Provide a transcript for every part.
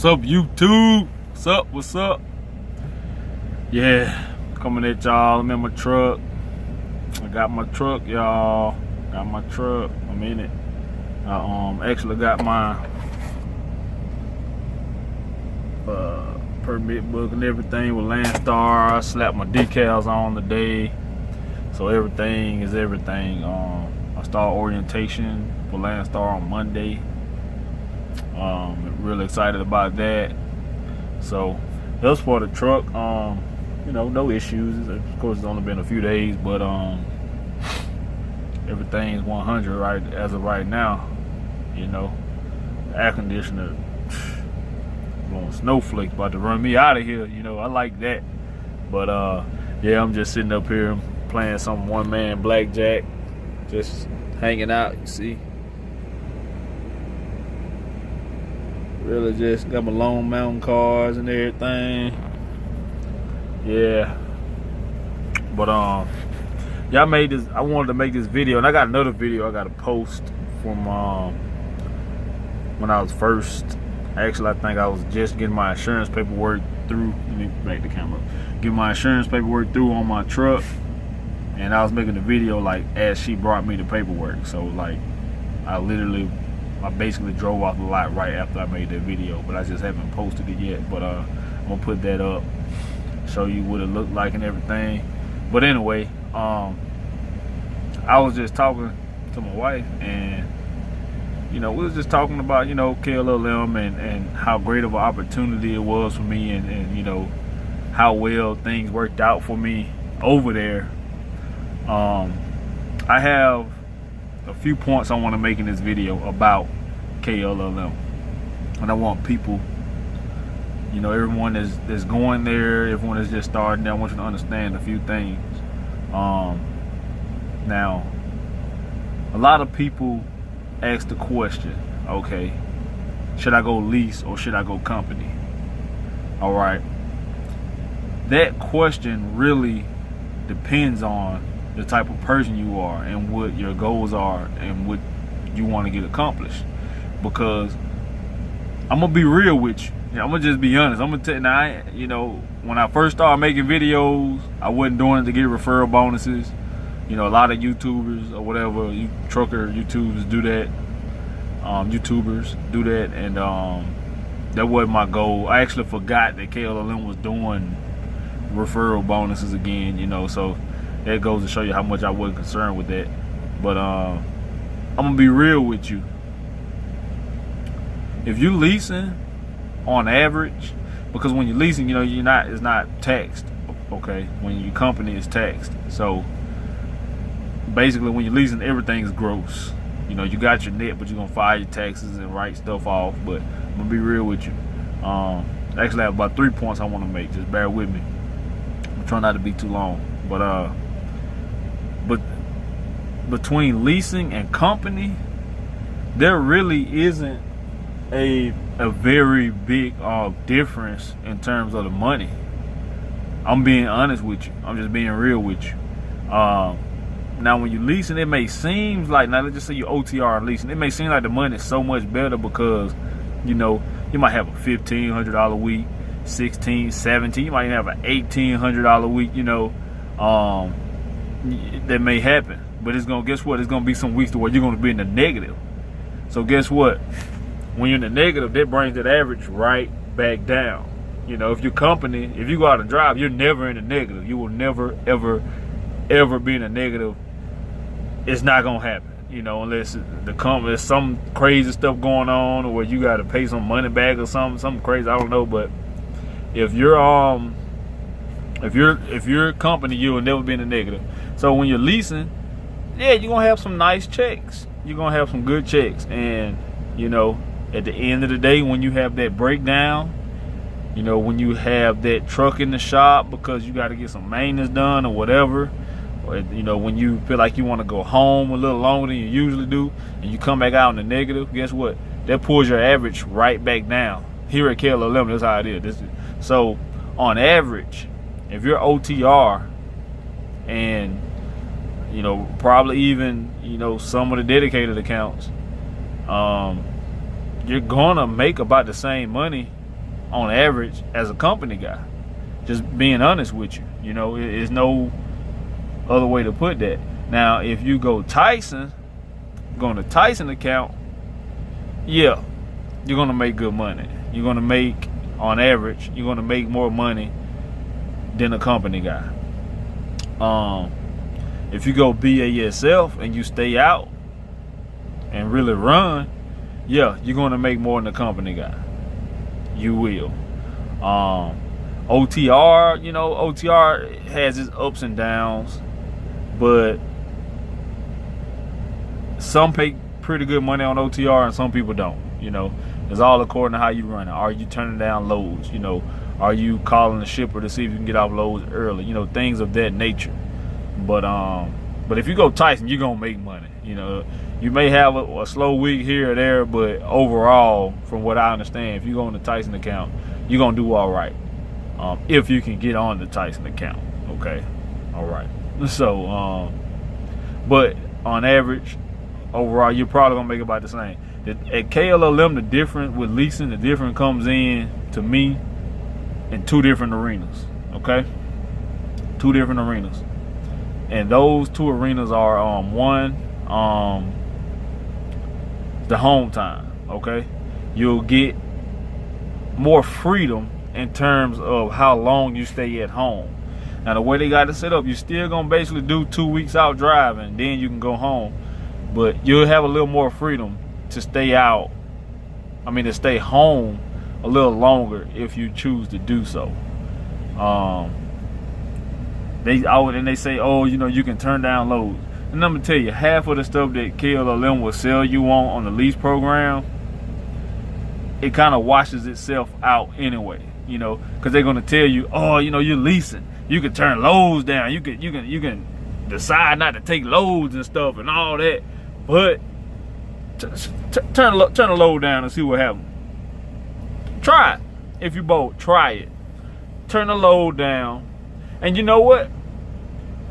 What's up, YouTube? What's up? Yeah, coming at y'all. I'm in my truck. I got my truck, y'all. Got my truck. I'm in it. I actually got my permit book and everything with Landstar. I slapped my decals on today, so everything is everything. I start orientation for Landstar on Monday. Really excited about that. So that's for the truck. You know, no issues. Of course, it's only been a few days, but everything's 100 right as of right now. You know, the air conditioner blowing snowflakes, about to run me out of here. You know, I like that. But yeah, I'm just sitting up here playing some one-man blackjack, just hanging out. You see, really just got my Lone Mountain cards and everything. Yeah, but y'all made this. I wanted to make this video, and I got another video I got to post from when I was first. Actually, I think I was just getting my insurance paperwork through. Let me back the camera. Get my insurance paperwork through on my truck, and I was making the video like as she brought me the paperwork. So like, I basically drove off the lot right after I made that video, but I just haven't posted it yet. But I'm gonna put that up, show you what it looked like and everything. But anyway, I was just talking to my wife, and you know, we was just talking about, you know, KLLM and how great of an opportunity it was for me, and you know, how well things worked out for me over there. I have a few points I want to make in this video about KLLM, and I want people, you know, everyone that's going there, everyone that's just starting there, I want you to understand a few things. Now, a lot of people ask the question, okay, should I go lease or should I go company? All right, that question really depends on the type of person you are and what your goals are and what you want to get accomplished. Because I'm gonna be real with you. I'm gonna just be honest. I'm gonna tell you now. You know, when I first started making videos, I wasn't doing it to get referral bonuses. You know, a lot of YouTubers or whatever, trucker YouTubers do that. YouTubers do that, and that wasn't my goal. I actually forgot that KLLM was doing referral bonuses again. You know, so that goes to show you how much I wasn't concerned with that. But I'm gonna be real with you. If you leasing, on average, because when you're leasing, you know, it's not taxed. Okay, when your company is taxed. So basically, when you're leasing, everything's gross. You know, you got your net, but you're gonna file your taxes and write stuff off. But I'm gonna be real with you. Actually, I have about 3 points I want to make. Just bear with me. I'm trying not to be too long. But between leasing and company, there really isn't a very big difference in terms of the money. I'm being honest with you. I'm just being real with you. Now, when you're leasing, it may seem like, now let's just say you OTR leasing, it may seem like the money is so much better because, you know, you might have a $1,500 a week, 16, 17, you might even have an $1,800 a week, you know. That may happen, but guess what? It's gonna be some weeks to where you're gonna be in the negative. So guess what? When you're in the negative, that brings that average right back down. You know, if your company, if you go out and drive, you're never in the negative. You will never, ever be in the negative. It's not gonna happen. You know, unless there's some crazy stuff going on, or you got to pay some money back or something crazy. I don't know, but if you're a company, you will never be in the negative. So when you're leasing, yeah, you're gonna have some nice checks. You're gonna have some good checks, and you know, at the end of the day, when you have that breakdown, you know, when you have that truck in the shop because you got to get some maintenance done or whatever, or you know, when you feel like you want to go home a little longer than you usually do, and you come back out in the negative, guess what? That pulls your average right back down. Here at KLLM, that's how it is. So on average, if you're OTR and, you know, probably even, you know, some of the dedicated accounts, you're gonna make about the same money on average as a company guy. Just being honest with you, you know, there's no other way to put that. Now, if you go Tyson, going to Tyson account, yeah, you're gonna make good money. You're gonna make, on average, you're gonna make more money than a company guy. If you go BASF and you stay out and really run, yeah, you're gonna make more than a company guy. You will. OTR, you know, OTR has its ups and downs, but some pay pretty good money on OTR and some people don't. You know, it's all according to how you run it. Are you turning down loads? You know, are you calling the shipper to see if you can get off loads early? You know, things of that nature. But if you go Tyson, you're gonna make money. You know, you may have a slow week here or there, but overall, from what I understand, if you go on the Tyson account, you're gonna do all right. If you can get on the Tyson account, okay, all right. So, but on average, overall, you're probably gonna make about the same. At KLLM, the difference with leasing, the difference comes in to me in two different arenas. Okay, two different arenas, and those two arenas are one, the home time. Okay, you'll get more freedom in terms of how long you stay at home. Now, the way they got it set up, you're still gonna basically do 2 weeks out driving, then you can go home, but you'll have a little more freedom to stay out. I mean, to stay home a little longer if you choose to do so. They say, oh, you know, you can turn down loads. And I'm gonna tell you, half of the stuff that KLLM will sell you on the lease program, it kind of washes itself out anyway. You know, because they're gonna tell you, oh, you know, you're leasing, you can turn loads down, you can decide not to take loads and stuff and all that, but turn a load down and see what happens. Try it. If you're bold, try it. Turn the load down, and you know what?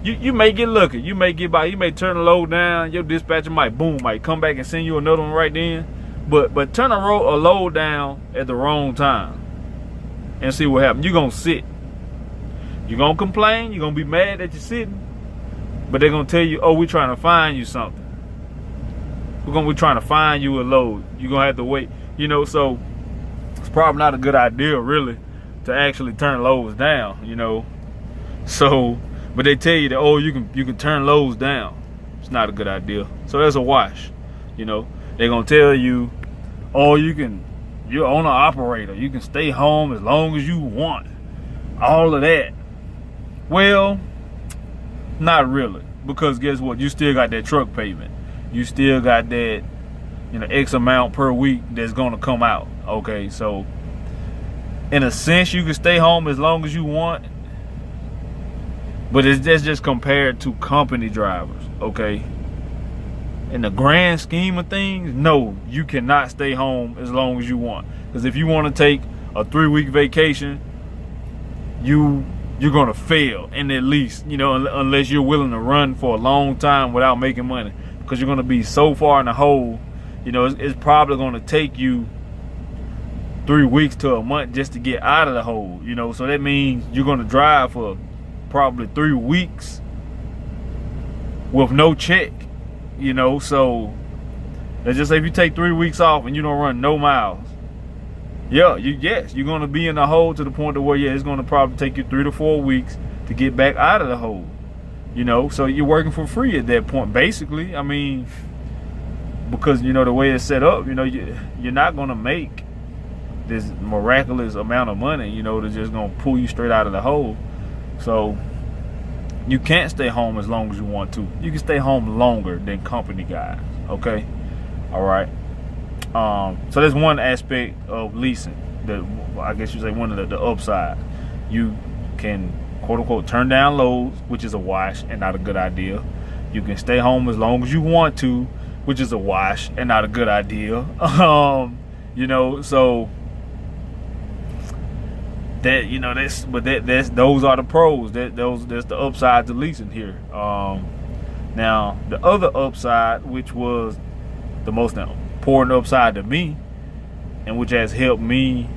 You may get lucky. You may get by. You may turn the load down. Your dispatcher might come back and send you another one right then. But turn a load down at the wrong time and see what happens. You're gonna sit. You're gonna complain. You're gonna be mad that you're sitting. But they're gonna tell you, oh, we're trying to find you something. We're trying to find you a load. You're gonna have to wait. You know, so it's probably not a good idea really to actually turn loads down, you know. So, but they tell you that, oh, you can turn loads down. It's not a good idea. So that's a wash. You know, they're gonna tell you, oh, you're owner operator, you can stay home as long as you want. All of that. Well, not really, because guess what? You still got that truck payment. You still got that, you know, X amount per week that's gonna come out. Okay, so in a sense, you can stay home as long as you want, but that's just compared to company drivers. Okay, in the grand scheme of things, no, you cannot stay home as long as you want. Because if you want to take a 3-week vacation, you're gonna fail in at least, you know, unless you're willing to run for a long time without making money, because you're gonna be so far in the hole. You know, it's probably gonna take you 3 weeks to a month just to get out of the hole. You know, so that means you're gonna drive for probably 3 weeks with no check. You know, so let's just say if you take 3 weeks off and you don't run no miles, yeah, you're gonna be in the hole to the point to where, yeah, it's gonna probably take you 3 to 4 weeks to get back out of the hole. You know, so you're working for free at that point, basically. I mean, because, you know, the way it's set up, you know, you're not gonna make this miraculous amount of money, you know, that's just gonna pull you straight out of the hole. So you can't stay home as long as you want to. You can stay home longer than company guys. Okay, all right. So there's one aspect of leasing that I guess you say one of the upside. You can quote unquote turn down loads, which is a wash and not a good idea. You can stay home as long as you want to, which is a wash and not a good idea. You know, so that, you know, that's those are the pros. That's the upside to leasing here. Now the other upside, which was the most important upside to me, and which has helped me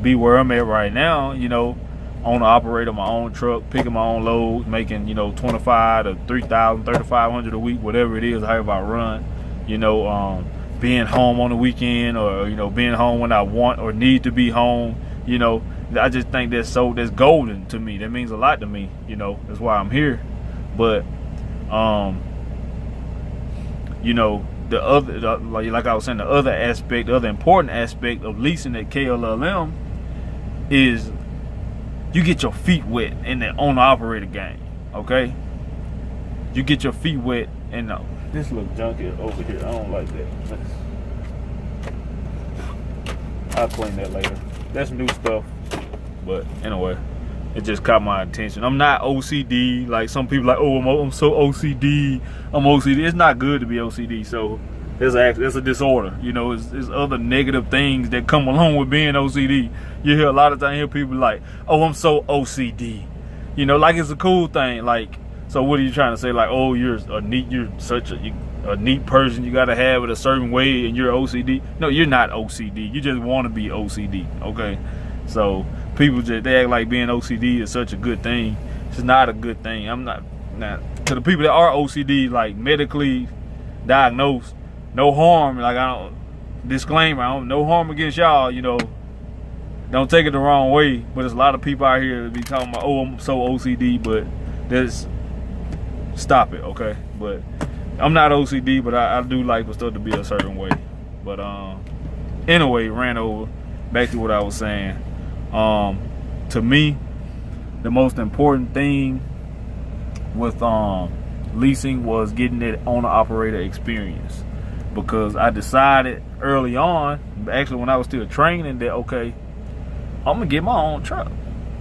be where I'm at right now, you know, owner operator my own truck, picking my own loads, making, you know, 25 to 3,000, 3,500 a week, whatever it is, however I run, you know, being home on the weekend, or, you know, being home when I want or need to be home, you know. I just think that's golden to me. That means a lot to me, you know. That's why I'm here. But you know, like I was saying, the other important aspect of leasing at KLLM is you get your feet wet in the owner operator game. Okay, you get your feet wet in this little junkie over here. I don't like that. I'll clean that later. That's new stuff. But anyway, it just caught my attention. I'm not OCD like some people like, oh, I'm so OCD. I'm OCD. It's not good to be OCD. So there's a disorder. You know, it's other negative things that come along with being OCD. You hear a lot of times people like, oh, I'm so OCD. You know, like it's a cool thing. Like, so what are you trying to say? Like, oh, you're such a neat person. You got to have it a certain way, and you're OCD. No, you're not OCD. You just want to be OCD. Okay, so people they act like being OCD is such a good thing. It's not a good thing. I'm not. To the people that are OCD, like medically diagnosed, no harm. Like disclaimer, no harm against y'all. You know, don't take it the wrong way. But there's a lot of people out here that be talking about, oh, I'm so OCD, but stop it, okay? But I'm not OCD, but I do like for stuff to be a certain way. But anyway, ran over. Back to what I was saying. To me, the most important thing with leasing was getting that owner operator experience, because I decided early on, actually when I was still training, that okay, I'm gonna get my own truck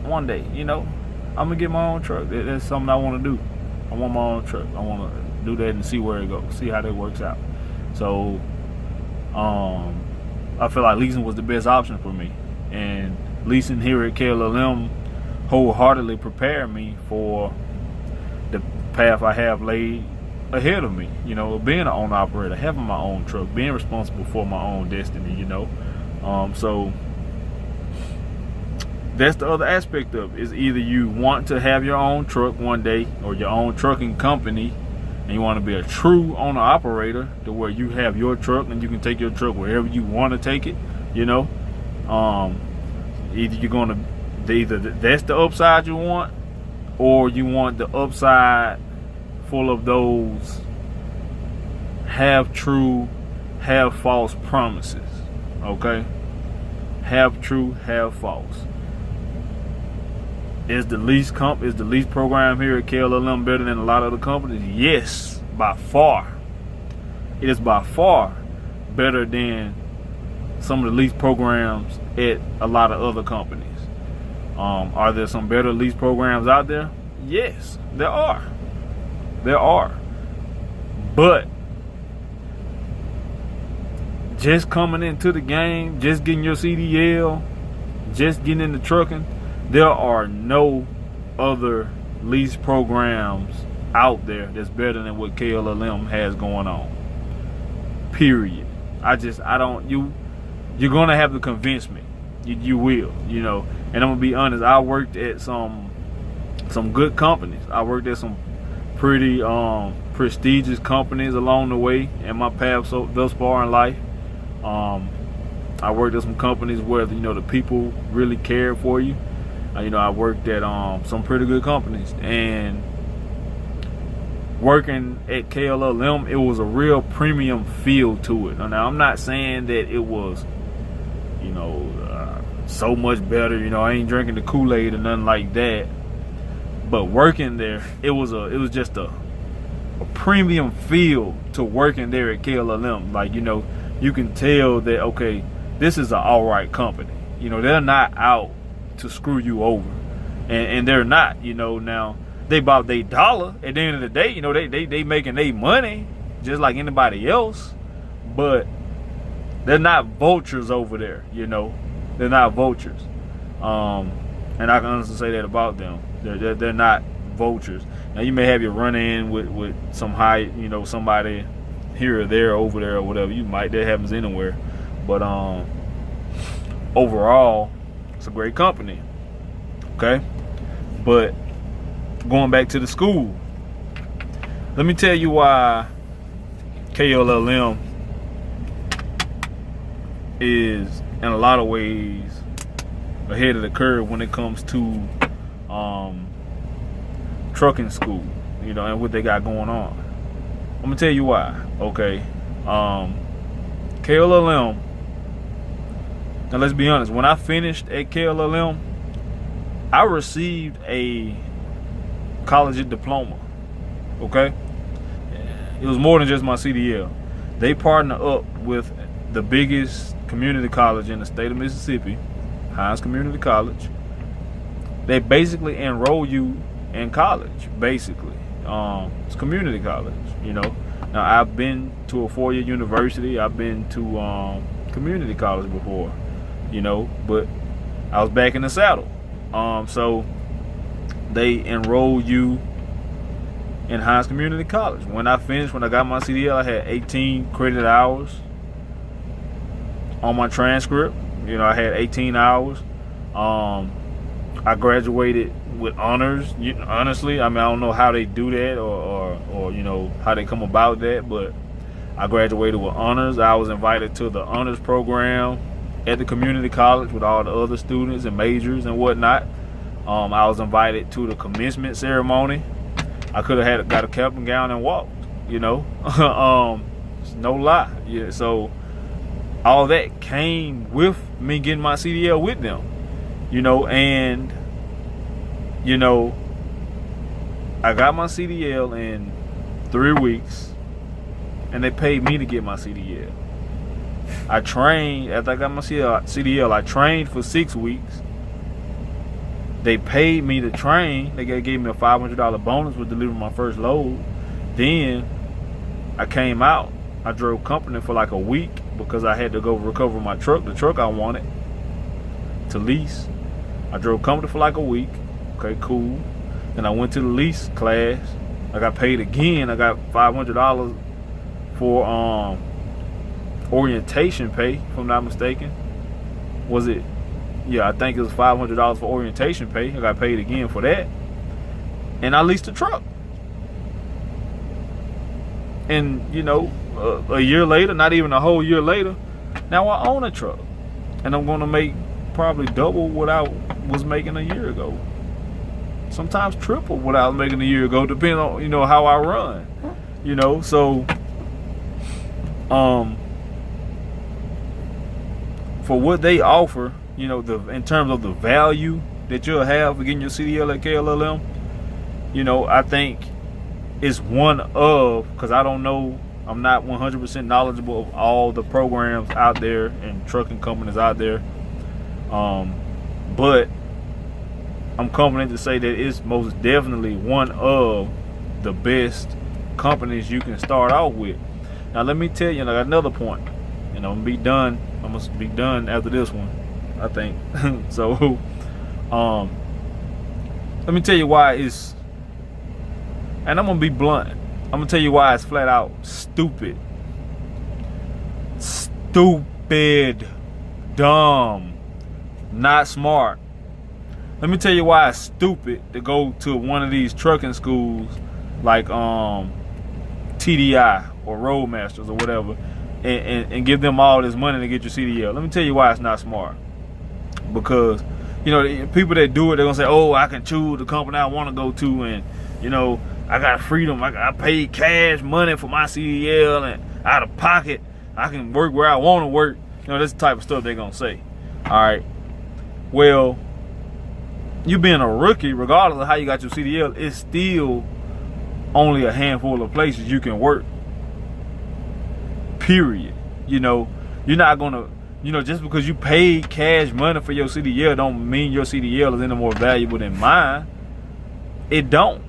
one day. You know, I'm gonna get my own truck. That's something I want to do. I want my own truck. I want to do that and see where it goes, see how that works out. So I feel like leasing was the best option for me, and leasing here at KLLM wholeheartedly prepared me for the path I have laid ahead of me. You know, being an owner operator, having my own truck, being responsible for my own destiny. You know, so that's the other aspect of it. Is either you want to have your own truck one day, or your own trucking company, and you want to be a true owner operator to where you have your truck and you can take your truck wherever you want to take it. You know, either that's the upside you want, or you want the upside full of those have true, have false promises. Okay, have true, have false. Is the lease program here at KLLM better than a lot of other companies? Yes, by far. It is by far better than some of the lease programs at a lot of other companies. Are there some better lease programs out there? Yes, there are. There are. But just coming into the game, just getting your CDL, just getting into trucking, there are no other lease programs out there that's better than what KLLM has going on. Period. You're gonna have to convince me. You will, you know. And I'm gonna be honest, I worked at some good companies. I worked at some pretty prestigious companies along the way in my path thus far in life. I worked at some companies where, you know, the people really cared for you. You know, I worked at some pretty good companies, and working at KLLM, it was a real premium feel to it. Now, I'm not saying that it was, you know, so much better. You know, I ain't drinking the Kool-Aid or nothing like that. But working there, it was just a premium feel to working there at KLLM. Like, you know, you can tell that, okay, this is an all right company. You know, they're not out to screw you over, and they're not. You know, now they about their dollar at the end of the day. You know, they making their money just like anybody else, but they're not vultures over there. You know, they're not vultures, and I can honestly say that about them. They're not vultures. Now, you may have your run in with some high, you know, somebody here or there, over there or whatever. That happens anywhere, but overall, It's a great company. Okay? But going back to the school, let me tell you why KLLM is in a lot of ways ahead of the curve when it comes to trucking school, you know, and what they got going on. I'm gonna tell you why. Okay, KLLM. Now let's be honest. When I finished at KLLM, I received a college diploma. Okay, it was more than just my CDL. They partner up with the biggest community college in the state of Mississippi, Hines Community College. They basically enroll you in college, basically. It's community college, you know. Now, I've been to a 4-year university. I've been to community college before, you know, but I was back in the saddle. So they enroll you in Hines Community College. When I got my CDL, I had 18 credit hours on my transcript. You know, I had 18 hours. I graduated with honors. Honestly, I mean, I don't know how they do that or you know, how they come about that, but I graduated with honors. I was invited to the honors program at the community college with all the other students and majors and whatnot. I was invited to the commencement ceremony. I could have got a cap and gown and walked, you know. It's no lie. Yeah, so all that came with me getting my CDL with them, you know. And you know, I got my CDL in 3 weeks, and they paid me to get my CDL. I trained after I got my CDL. I trained for 6 weeks. They paid me to train. They gave me a $500 bonus for delivering my first load. Then I came out. I drove company for like a week because I had to go recover my truck, the truck I wanted to lease. I drove company for like a week. Okay, cool. Then I went to the lease class. I got paid again. I got $500 for orientation pay, if I'm not mistaken. Was it? Yeah, I think it was $500 for orientation pay. I got paid again for that. And I leased a truck. And, you know, a year later, not even a whole year later, now I own a truck. And I'm going to make probably double what I was making a year ago. Sometimes triple what I was making a year ago, depending on, you know, how I run. You know, so for what they offer, you know, in terms of the value that you'll have for getting your CDL at KLLM, you know, I think it's one of, because I don't know, I'm not 100% knowledgeable of all the programs out there and trucking companies out there, but I'm confident to say that it's most definitely one of the best companies you can start off with. Now let me tell you, I got another point, and I'm gonna be done. I'm gonna be done after this one, I think. So let me tell you why it's, and I'm gonna be blunt, I'm gonna tell you why it's flat out stupid, dumb, not smart. Let me tell you why it's stupid to go to one of these trucking schools like TDI or Roadmasters or whatever and give them all this money to get your CDL. Let me tell you why it's not smart. Because, you know, people that do it, they're going to say, oh, I can choose the company I want to go to, and, you know, I got freedom. I paid cash money for my CDL, and out of pocket, I can work where I want to work. You know, that's the type of stuff they're going to say. All right. Well, you being a rookie, regardless of how you got your CDL, it's still only a handful of places you can work. Period. You know, you're not gonna, you know, just because you paid cash money for your CDL don't mean your CDL is any more valuable than mine. It don't.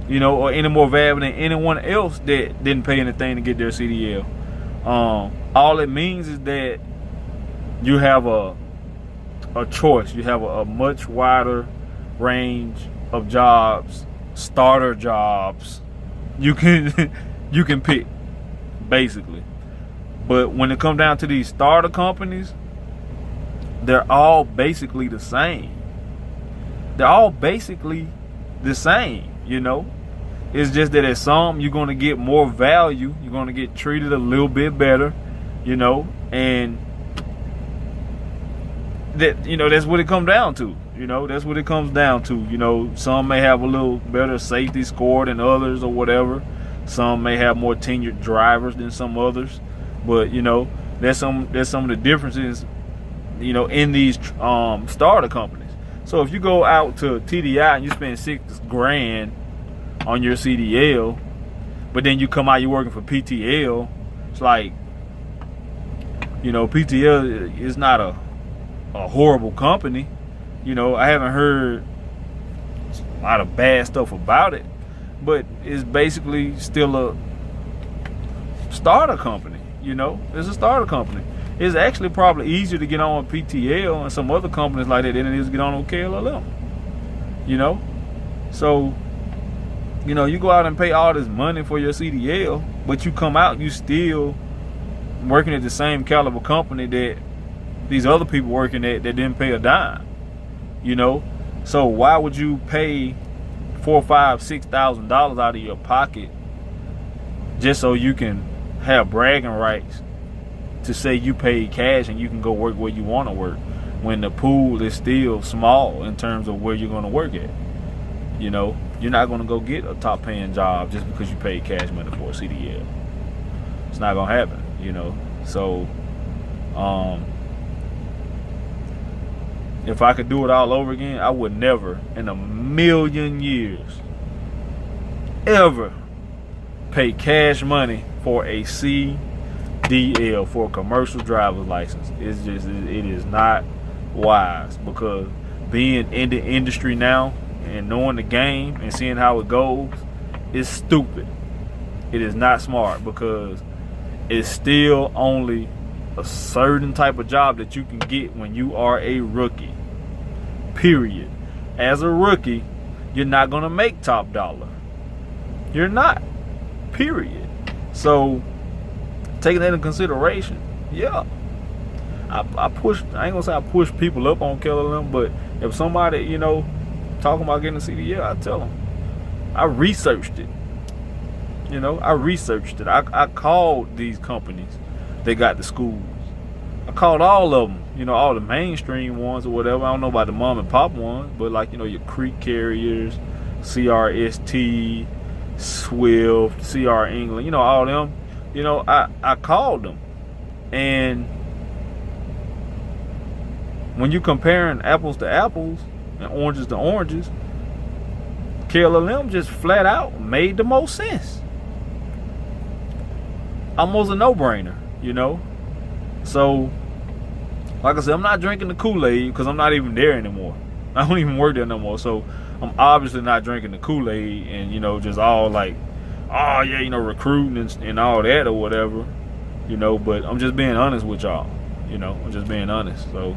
You know, or any more valuable than anyone else that didn't pay anything to get their CDL. All it means is that you have a choice. You have a much wider range of jobs, starter jobs you can pick, basically. But when it comes down to these starter companies, they're all basically the same. They're all basically the same, you know. It's just that at some you're going to get more value. You're going to get treated a little bit better, you know, and that, you know, that's what it comes down to. You know, that's what it comes down to. You know, some may have a little better safety score than others or whatever. Some may have more tenured drivers than some others. But, you know, there's some of the differences, you know, in these starter companies. So if you go out to TDI and you spend $6,000 on your CDL, but then you come out, you're working for PTL, it's like, you know, PTL is not a horrible company. You know, I haven't heard a lot of bad stuff about it, but it's basically still a starter company. You know, it's a starter company. It's actually probably easier to get on with PTL and some other companies like that than it is to get on with KLLM. You know, so, you know, you go out and pay all this money for your CDL, but you come out, you still working at the same caliber company that these other people working at that didn't pay a dime. You know, so why would you pay $4,000, $5,000, $6,000 out of your pocket just so you can have bragging rights to say you paid cash and you can go work where you want to work, when the pool is still small in terms of where you're going to work at? You know, you're not going to go get a top paying job just because you paid cash money for a CDL. It's not going to happen, you know. So if I could do it all over again, I would never in a million years ever pay cash money for a CDL, for a commercial driver's license. It's just, it is not wise, because being in the industry now and knowing the game and seeing how it goes is stupid. It is not smart, because it's still only a certain type of job that you can get when you are a rookie. Period. As a rookie, you're not going to make top dollar. You're not. Period. So, taking that into consideration, yeah, I push. I ain't gonna say I push people up on KLLM, but if somebody, you know, talking about getting a CDL, I tell them. I researched it. You know, I researched it. I called these companies that got the schools. I called all of them, you know, all the mainstream ones or whatever. I don't know about the mom and pop ones, but like, you know, your Creek Carriers, CRST, Swift, CR England, you know, all them. You know, I called them. And when you comparing apples to apples and oranges to oranges, KLLM just flat out made the most sense. Almost a no-brainer, you know. So, like I said, I'm not drinking the Kool-Aid because I'm not even there anymore. I don't even work there no more. So, I'm obviously not drinking the Kool-Aid and, you know, just all like, oh, yeah, you know, recruiting and all that or whatever, you know. But I'm just being honest with y'all, you know. I'm just being honest. So,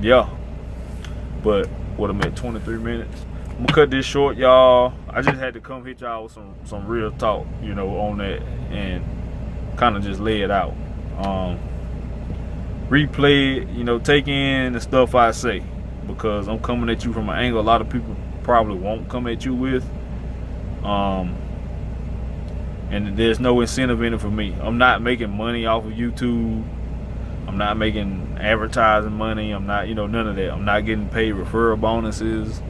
yeah. But, what, I'm at 23 minutes. I'm going to cut this short, y'all. I just had to come hit y'all with some real talk, you know, on that, and kind of just lay it out. Replay it, you know, take in the stuff I say, because I'm coming at you from an angle a lot of people probably won't come at you with. And there's no incentive in it for me. I'm not making money off of YouTube. I'm not making advertising money. I'm not, you know, none of that. I'm not getting paid referral bonuses.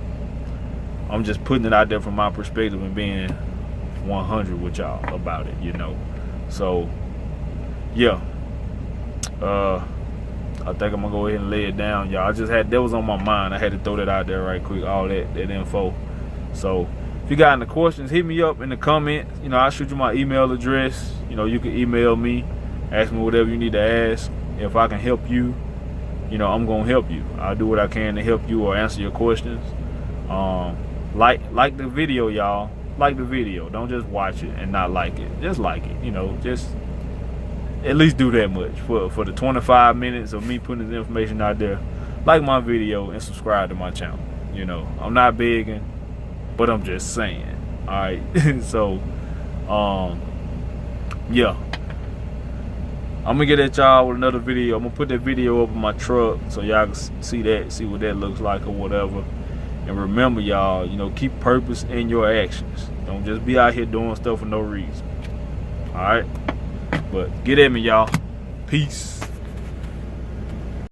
I'm just putting it out there from my perspective and being 100 with y'all about it, you know. So, yeah. I think I'm gonna go ahead and lay it down, y'all. That was on my mind. I had to throw that out there right quick, all that info. So, if you got any questions, hit me up in the comments. You know, I'll shoot you my email address. You know, you can email me, ask me whatever you need to ask. If I can help you, you know, I'm gonna help you. I'll do what I can to help you or answer your questions. Like the video, y'all. Like the video. Don't just watch it and not like it. Just like it. You know, just at least do that much for the 25 minutes of me putting this information out there. Like my video and subscribe to my channel. You know, I'm not begging, but I'm just saying. All right. So, yeah. I'm gonna get at y'all with another video. I'm gonna put that video up in my truck so y'all can see that, see what that looks like or whatever. And remember, y'all, you know, keep purpose in your actions. Don't just be out here doing stuff for no reason. All right, but get at me, y'all. Peace.